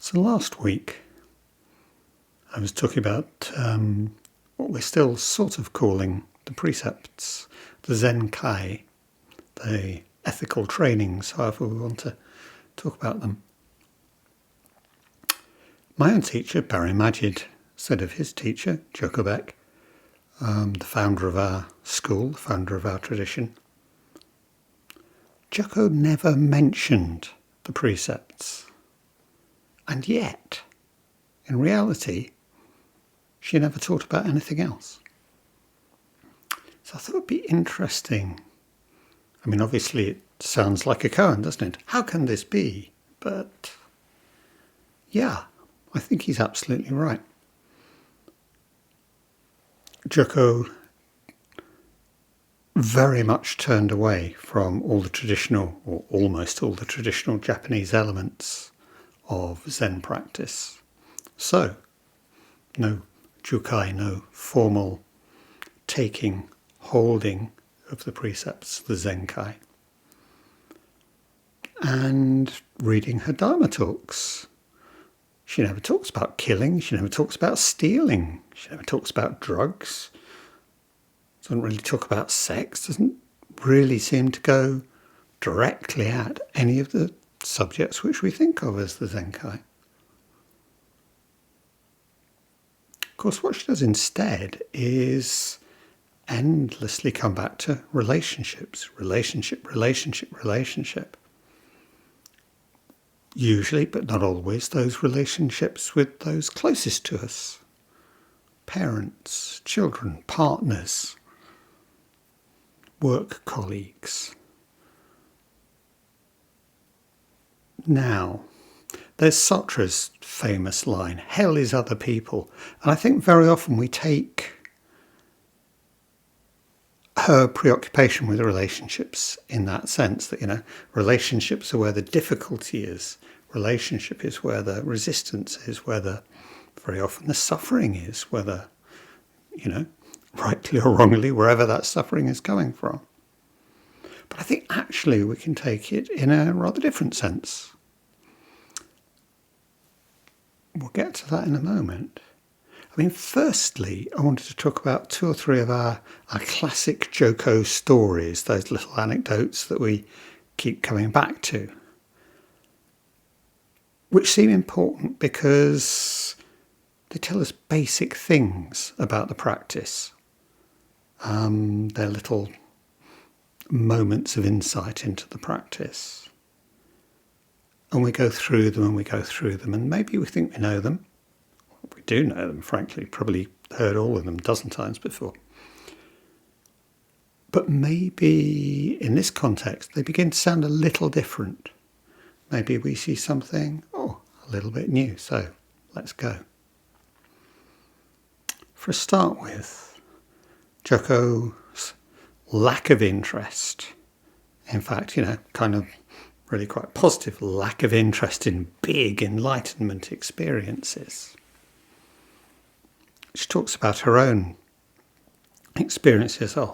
So last week I was talking about what we're still sort of calling the precepts, the Zenkai, the ethical trainings, however we want to talk about them. My own teacher, Barry Magid, said of his teacher, Jōko Beck, the founder of our school, the founder of our tradition, Jōko never mentioned the precepts. And yet, in reality, she never taught about anything else. So I thought it would be interesting. I mean, obviously it sounds like a koan, doesn't it? How can this be? But yeah, I think he's absolutely right. Jōko very much turned away from all the traditional, or almost all the traditional Japanese elements of Zen practice. So, no jukai, no formal taking, holding of the precepts, the Zenkai. And reading her Dharma talks. She never talks about killing, she never talks about stealing, she never talks about drugs, doesn't really talk about sex, doesn't really seem to go directly at any of the subjects which we think of as the Zenkai. Of course, what she does instead is endlessly come back to relationships, relationship. Usually, but not always, those relationships with those closest to us. Parents, children, partners, work colleagues. Now, there's Sotra's famous line, hell is other people. And I think very often we take her preoccupation with relationships in that sense that, relationships are where the difficulty is. Relationship is where the resistance is, where very often the suffering is, whether, rightly or wrongly, wherever that suffering is coming from. But I think actually we can take it in a rather different sense. We'll get to that in a moment. I mean, firstly, I wanted to talk about 2 or 3 of our classic Jōko stories, those little anecdotes that we keep coming back to, which seem important because they tell us basic things about the practice. They're little moments of insight into the practice. And we go through them and maybe we think we know them. We do know them, frankly, probably heard all of them a dozen times before. But maybe in this context, they begin to sound a little different. Maybe we see something, a little bit new. So let's go. For a start with, Jōko's lack of interest. In fact, kind of really quite positive lack of interest in big enlightenment experiences. She talks about her own experiences. I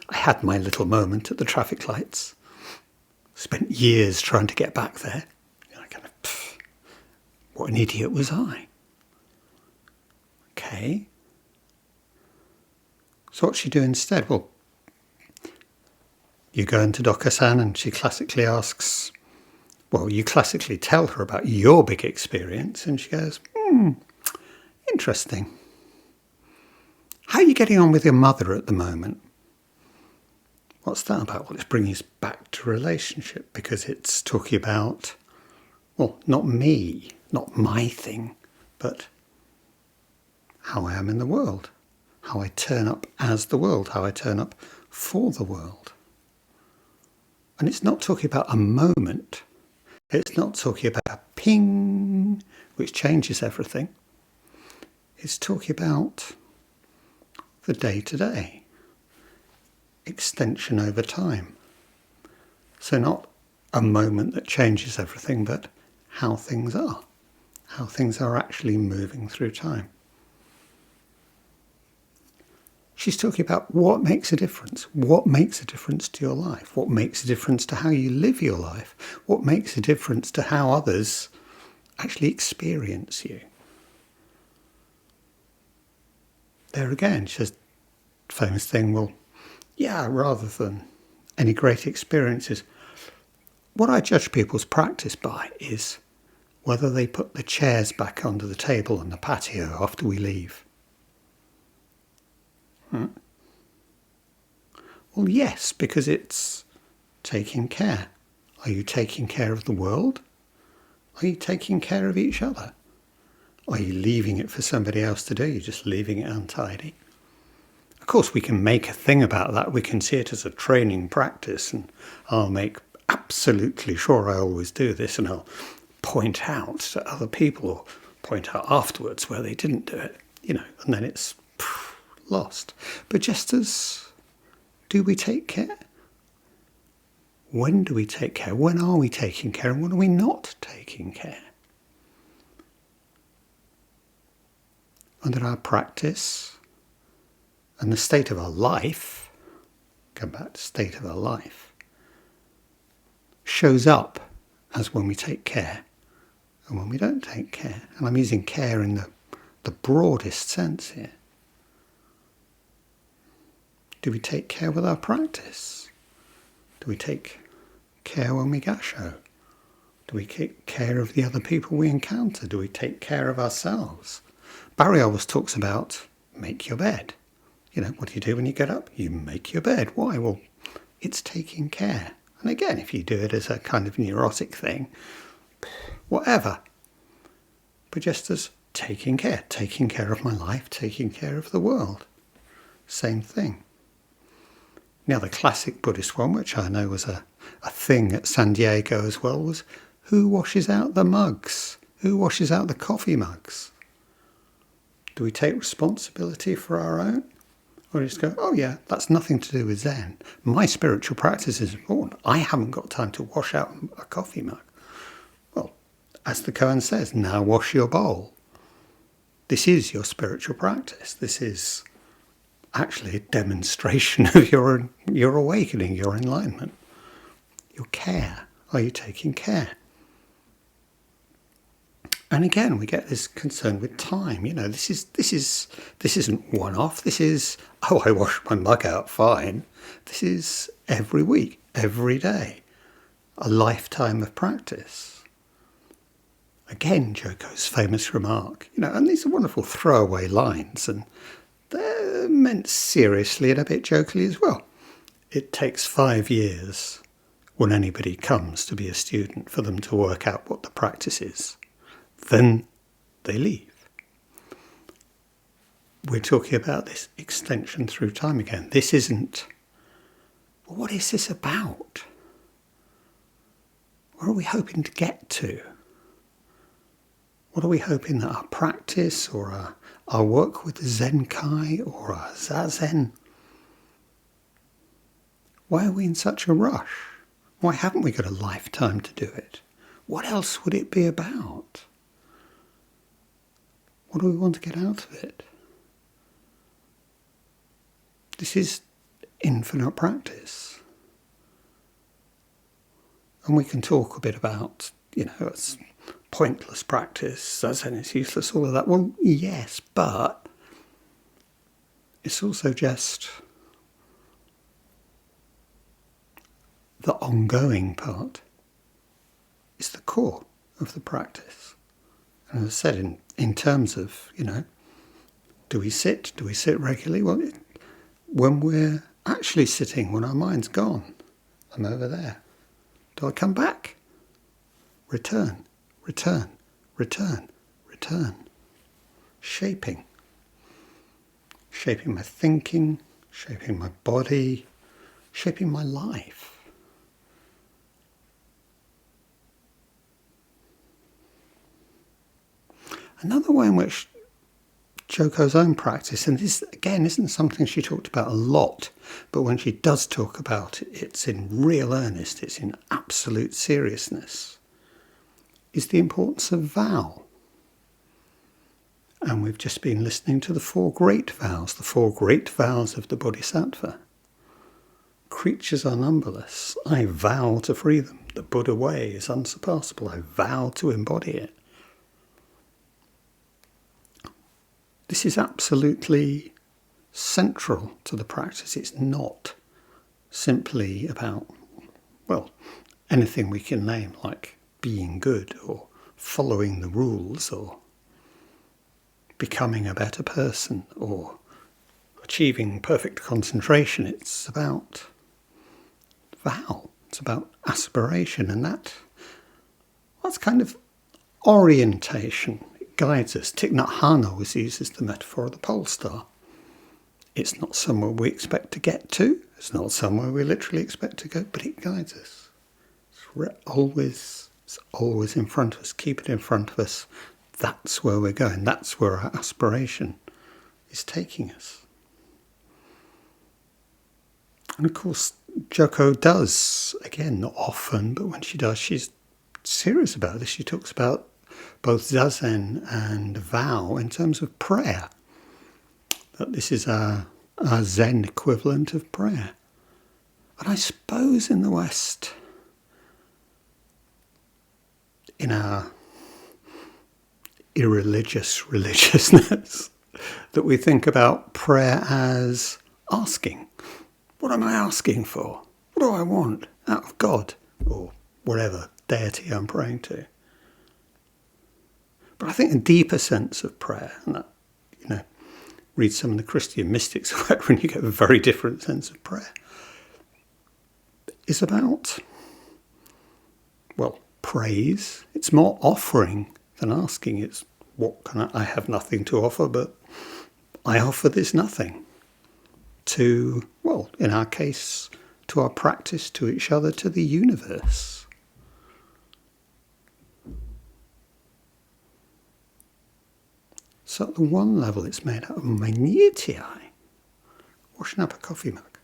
had my little moment at the traffic lights. Spent years trying to get back there. What an idiot was I? Okay. So what's she do instead? Well, you go into Doka-san and she classically asks, you classically tell her about your big experience and she goes, interesting. How are you getting on with your mother at the moment? What's that about? Well, it's bringing us back to relationship because it's talking about, not me, not my thing, but how I am in the world, how I turn up as the world, how I turn up for the world. And it's not talking about a moment. It's not talking about a ping, which changes everything. It's talking about the day-to-day, extension over time. So not a moment that changes everything, but how things are actually moving through time. She's talking about what makes a difference. What makes a difference to your life? What makes a difference to how you live your life? What makes a difference to how others actually experience you. There again, it's just a famous thing, well, yeah, rather than any great experiences, what I judge people's practice by is whether they put the chairs back under the table on the patio after we leave. Well, yes, because it's taking care. Are you taking care of the world? Are you taking care of each other? Are you leaving it for somebody else to do? You're just leaving it untidy. Of course, we can make a thing about that. We can see it as a training practice, and I'll make absolutely sure I always do this, and I'll point out to other people or point out afterwards where they didn't do it, and then it's lost. But just as, do we take care? When do we take care? When are we taking care? And when are we not taking care? And that our practice and the state of our life, come back to state of our life, shows up as when we take care and when we don't take care. And I'm using care in the broadest sense here. Do we take care with our practice? Do we take care when we gasho? Do we take care of the other people we encounter? Do we take care of ourselves? Barry always talks about make your bed. What do you do when you get up? You make your bed. Why? Well, it's taking care. And again, if you do it as a kind of neurotic thing, whatever. But just as taking care of my life, taking care of the world. Same thing. Now, the classic Buddhist one, which I know was a thing at San Diego as well, was who washes out the mugs? Who washes out the coffee mugs? Do we take responsibility for our own? Or just go, oh yeah, that's nothing to do with Zen. My spiritual practice is important. I haven't got time to wash out a coffee mug. Well, as the koan says, now wash your bowl. This is your spiritual practice. This is actually a demonstration of your awakening, your enlightenment, your care. Are you taking care? And again, we get this concern with time. This isn't one-off. This is, I wash my mug out fine. This is every week, every day, a lifetime of practice. Again, Jōko's famous remark, and these are wonderful throwaway lines, and they're meant seriously and a bit jokily as well. It takes 5 years when anybody comes to be a student for them to work out what the practice is. Then they leave. We're talking about this extension through time again. This isn't, well, what is this about? What are we hoping to get to? What are we hoping that our practice or our work with the Zenkai or our Zazen, why are we in such a rush? Why haven't we got a lifetime to do it? What else would it be about? What do we want to get out of it? This is infinite practice. And we can talk a bit about, it's pointless practice, Zazen is useless, all of that. Well, yes, but it's also just the ongoing part. It's the core of the practice. And as I said, in terms of, do we sit regularly? Well, when we're actually sitting, when our mind's gone, I'm over there. Do I come back? Return. Shaping my thinking, shaping my body, shaping my life. Another way in which Jōko's own practice, and this again isn't something she talked about a lot, but when she does talk about it, it's in real earnest, it's in absolute seriousness, is the importance of vow. And we've just been listening to the 4 great vows, the 4 great vows of the Bodhisattva. Creatures are numberless. I vow to free them. The Buddha way is unsurpassable. I vow to embody it. This is absolutely central to the practice. It's not simply about, anything we can name, like being good or following the rules or becoming a better person or achieving perfect concentration. It's about vow. It's about aspiration, and that's kind of orientation. It guides us. Thich Nhat Hanh always uses the metaphor of the pole star. It's not somewhere we expect to get to. It's not somewhere we literally expect to go, but it guides us. It's always in front of us. Keep it in front of us. That's where we're going. That's where our aspiration is taking us. And of course, Jōko does, again, not often, but when she does, she's serious about this. She talks about both zazen and vow in terms of prayer. That this is our Zen equivalent of prayer. And I suppose in the West, in our irreligious religiousness, that we think about prayer as asking. What am I asking for? What do I want out of God or whatever deity I'm praying to? But I think a deeper sense of prayer, and that, read some of the Christian mystics' work when you get a very different sense of prayer, is about, praise. It's more offering than asking. It's what can I have nothing to offer, but I offer this nothing to, in our case, to our practice, to each other, to the universe. So at the one level, it's made out of minutiae, washing up a coffee mug.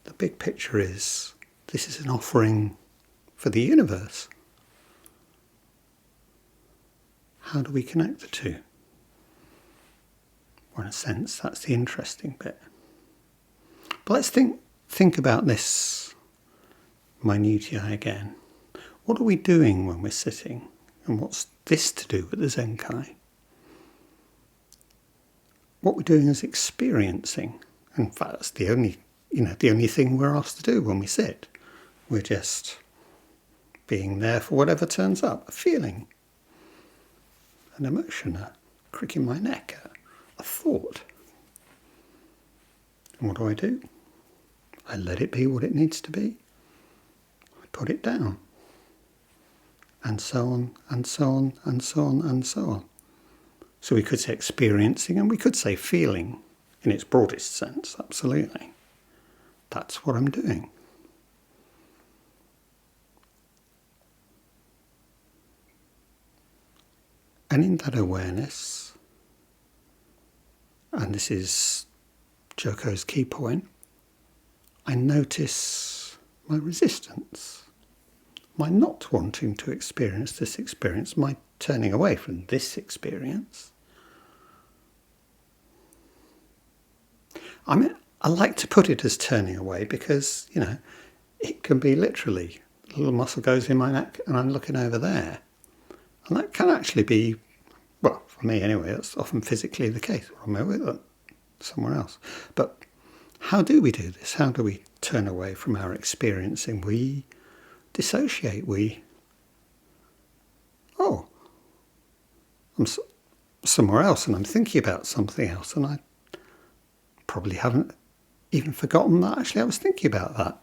The big picture is, this is an offering for the universe. How do we connect the two? Well, in a sense, that's the interesting bit. But let's think about this minutiae again. What are we doing when we're sitting? And what's this to do with the Zenkai? What we're doing is experiencing. In fact, that's the only thing we're asked to do when we sit. We're just being there for whatever turns up. A feeling, an emotion, a crick in my neck, a thought. And what do? I let it be what it needs to be. I put it down. And so on, and so on, and so on, and so on. So we could say experiencing, and we could say feeling in its broadest sense, absolutely. That's what I'm doing. And in that awareness, and this is Jōko's key point, I notice my resistance, my not wanting to experience this experience, my turning away from this experience. I like to put it as turning away because, it can be literally, a little muscle goes in my neck and I'm looking over there. And that can actually be, for me anyway, that's often physically the case. Or I'm over somewhere else. But how do we do this? How do we turn away from our experiencing? We dissociate. I'm somewhere else and I'm thinking about something else, and I probably haven't even forgotten that actually I was thinking about that,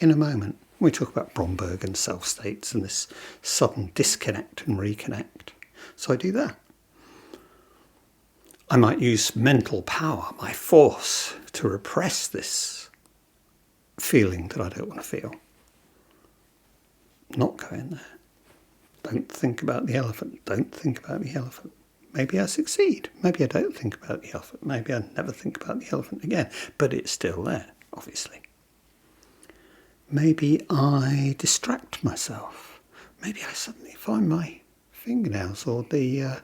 in a moment. We talk about Bromberg and self-states and this sudden disconnect and reconnect. So I do that. I might use mental power, my force, to repress this feeling that I don't want to feel. Not go in there. Don't think about the elephant. Don't think about the elephant. Maybe I succeed. Maybe I don't think about the elephant. Maybe I never think about the elephant again. But it's still there, obviously. Maybe I distract myself. Maybe I suddenly find my fingernails or the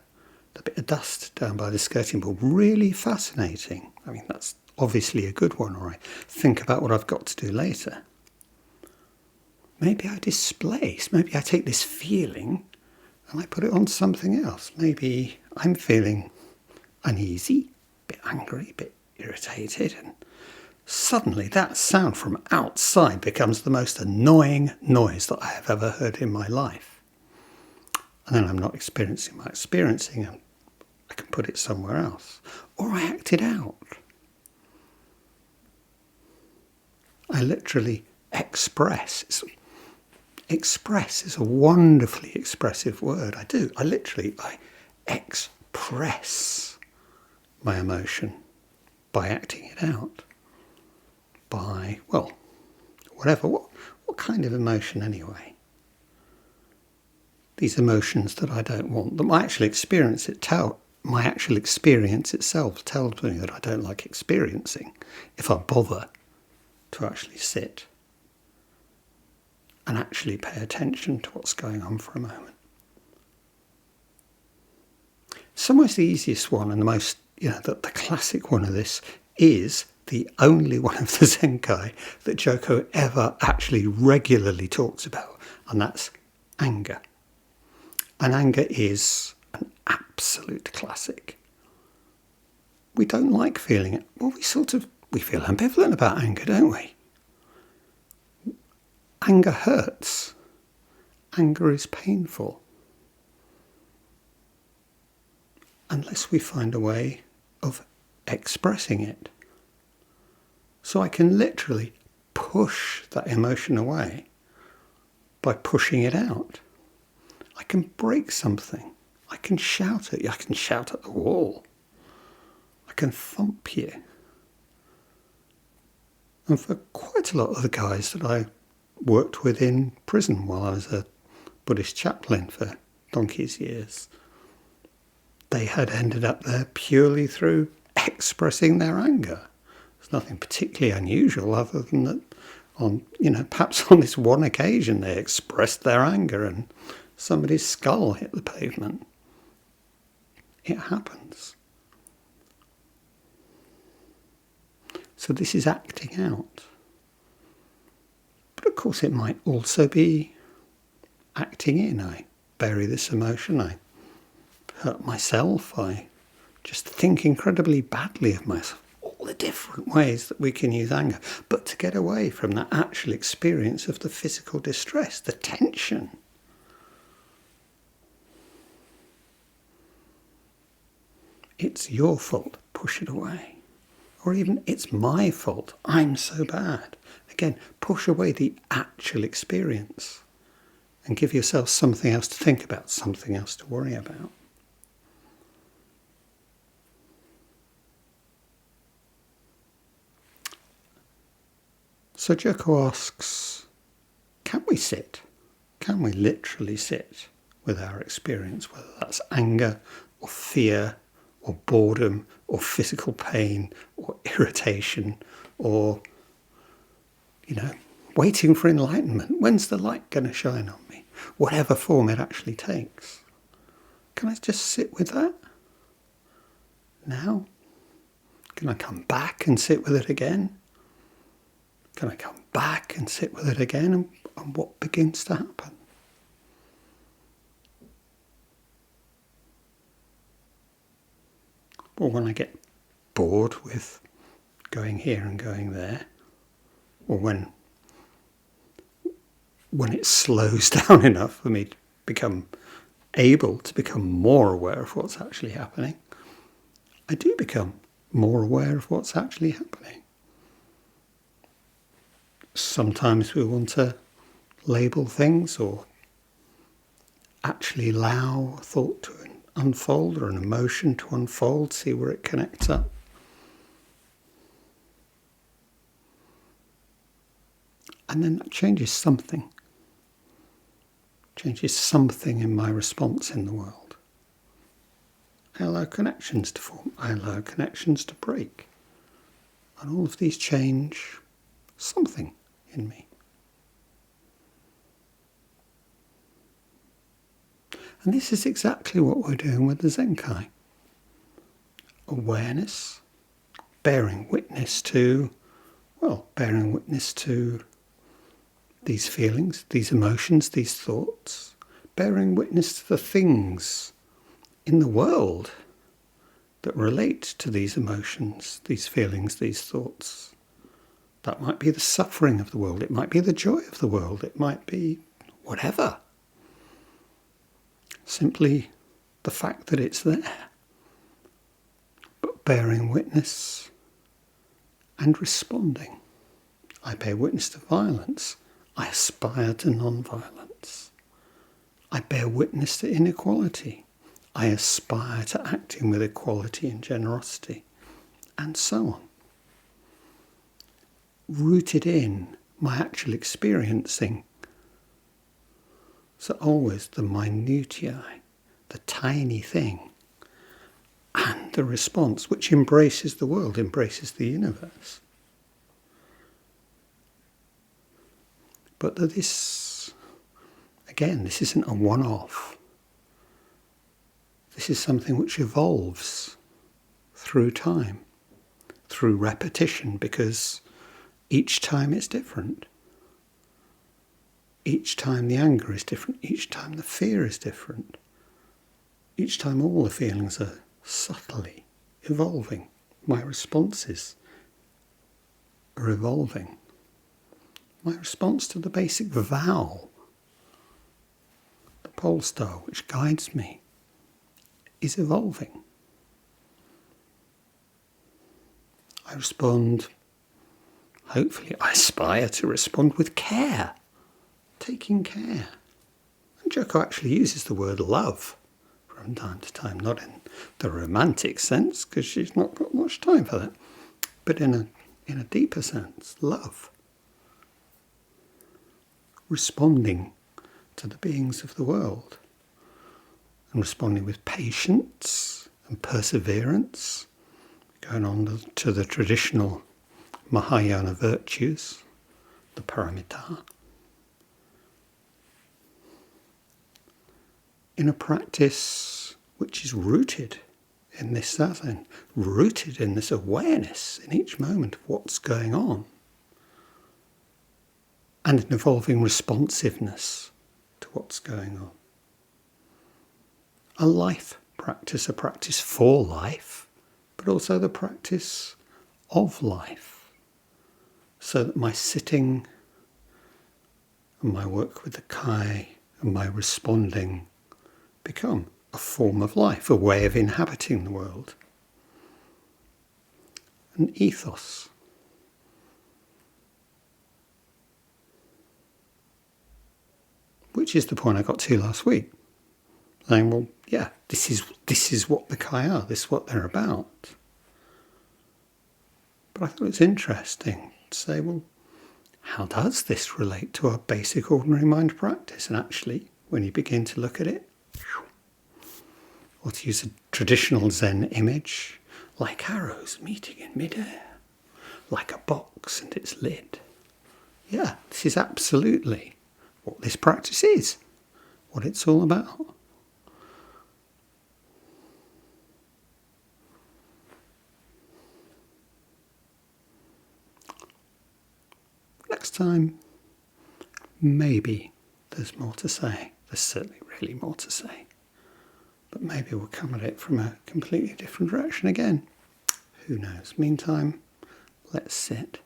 bit of dust down by the skirting board really fascinating. I mean, that's obviously a good one. Or I think about what I've got to do later. Maybe I displace. Maybe I take this feeling and I put it on something else. Maybe I'm feeling uneasy, a bit angry, a bit irritated, and suddenly that sound from outside becomes the most annoying noise that I have ever heard in my life. And then I'm not experiencing my experiencing, and I can put it somewhere else. Or I act it out. I literally express. Express is a wonderfully expressive word. I express my emotion by acting it out. By, well, whatever. What kind of emotion anyway? These emotions that I don't want. That my actual experience itself tells me that I don't like experiencing if I bother to actually sit and actually pay attention to what's going on for a moment. Somewhere the easiest one and the most, the classic one of this is the only one of the Zenkai that Jōko ever actually regularly talks about, and that's anger. And anger is an absolute classic. We don't like feeling it. Well, we feel ambivalent about anger, don't we? Anger hurts. Anger is painful. Unless we find a way of expressing it. So I can literally push that emotion away by pushing it out. I can break something. I can shout at you. I can shout at the wall. I can thump you. And for quite a lot of the guys that I worked with in prison while I was a Buddhist chaplain for donkey's years, they had ended up there purely through expressing their anger. There's nothing particularly unusual other than that perhaps on this one occasion they expressed their anger and somebody's skull hit the pavement. It happens. So this is acting out. But of course it might also be acting in. I bury this emotion, I hurt myself, I just think incredibly badly of myself. All the different ways that we can use anger. But to get away from that actual experience of the physical distress, the tension. It's your fault, push it away. Or even, it's my fault, I'm so bad. Again, push away the actual experience and give yourself something else to think about, something else to worry about. So Jōko asks, can we sit? Can we literally sit with our experience, whether that's anger or fear or boredom or physical pain or irritation or, waiting for enlightenment? When's the light going to shine on me? Whatever form it actually takes. Can I just sit with that now? Can I come back and sit with it again? Can I come back and sit with it again? And what begins to happen? Or when I get bored with going here and going there, or when it slows down enough for me to become able to become more aware of what's actually happening, I do become more aware of what's actually happening. Sometimes we want to label things or actually allow a thought to unfold or an emotion to unfold, see where it connects up. And then that changes something in my response in the world. I allow connections to form, I allow connections to break. And all of these change something in me. And this is exactly what we're doing with the Zenkai. Awareness, bearing witness to these feelings, these emotions, these thoughts, bearing witness to the things in the world that relate to these emotions, these feelings, these thoughts. That might be the suffering of the world. It might be the joy of the world. It might be whatever. Simply the fact that it's there. But bearing witness and responding. I bear witness to violence. I aspire to non-violence. I bear witness to inequality. I aspire to acting with equality and generosity. And so on. Rooted in my actual experiencing. So always the minutiae, the tiny thing, and the response which embraces the world, embraces the universe. But that this, again, this isn't a one-off. This is something which evolves through time, through repetition, because each time it's different. Each time the anger is different. Each time the fear is different. Each time all the feelings are subtly evolving. My responses are evolving. My response to the basic vow, the pole star which guides me, is evolving. I respond, hopefully I aspire to respond with care, taking care. And Jōko actually uses the word love from time to time, not in the romantic sense, because she's not got much time for that, but in a deeper sense, love. Responding to the beings of the world, and responding with patience and perseverance, going on to the traditional Mahayana virtues, the paramita, in a practice which is rooted in this zazen, rooted in this awareness in each moment of what's going on, and an evolving responsiveness to what's going on. A life practice, a practice for life, but also the practice of life, so that my sitting and my work with the kai and my responding become a form of life, a way of inhabiting the world. An ethos. Which is the point I got to last week. Saying, well, yeah, this is what the kai are, this is what they're about. But I thought it's interesting to say, well, how does this relate to our basic ordinary mind practice? And actually, when you begin to look at it, or to use a traditional Zen image, like arrows meeting in midair, like a box and its lid. Yeah, this is absolutely what this practice is, what it's all about. Next time, maybe there's more to say. There's certainly really more to say. But maybe we'll come at it from a completely different direction again. Who knows? Meantime, let's sit.